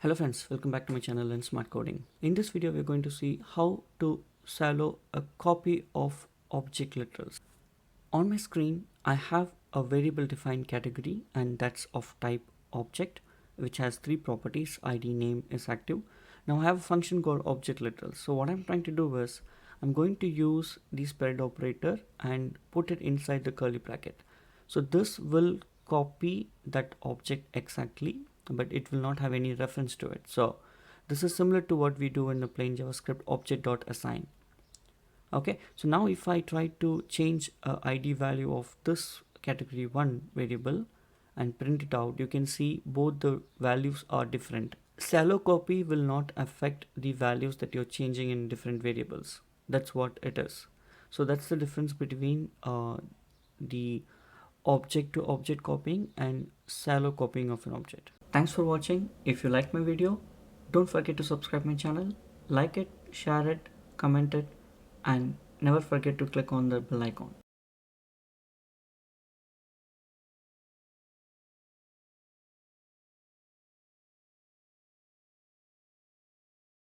Hello friends, welcome back to my channel in Smart Coding. In this video we're going to see how to silo a copy of object literals. On my screen I have a variable defined category and that's of type object, which has three properties: id, name, is active. Now I have a function called object literals. So what I'm trying to do is I'm going to use the spread operator and put it inside the curly bracket. So this will copy that object exactly, but it will not have any reference to it. So this is similar to what we do in the plain JavaScript object.assign. Okay, so now if I try to change id value of this category 1 variable and print it out, you can see both the values are different. Shallow copy will not affect the values that you're changing in different variables. That's what it is. So that's the difference between the object to object copying and shallow copying of an object. Thanks for watching. If you like my video, don't forget to subscribe my channel, like it, share it, comment it, and never forget to click on the bell icon.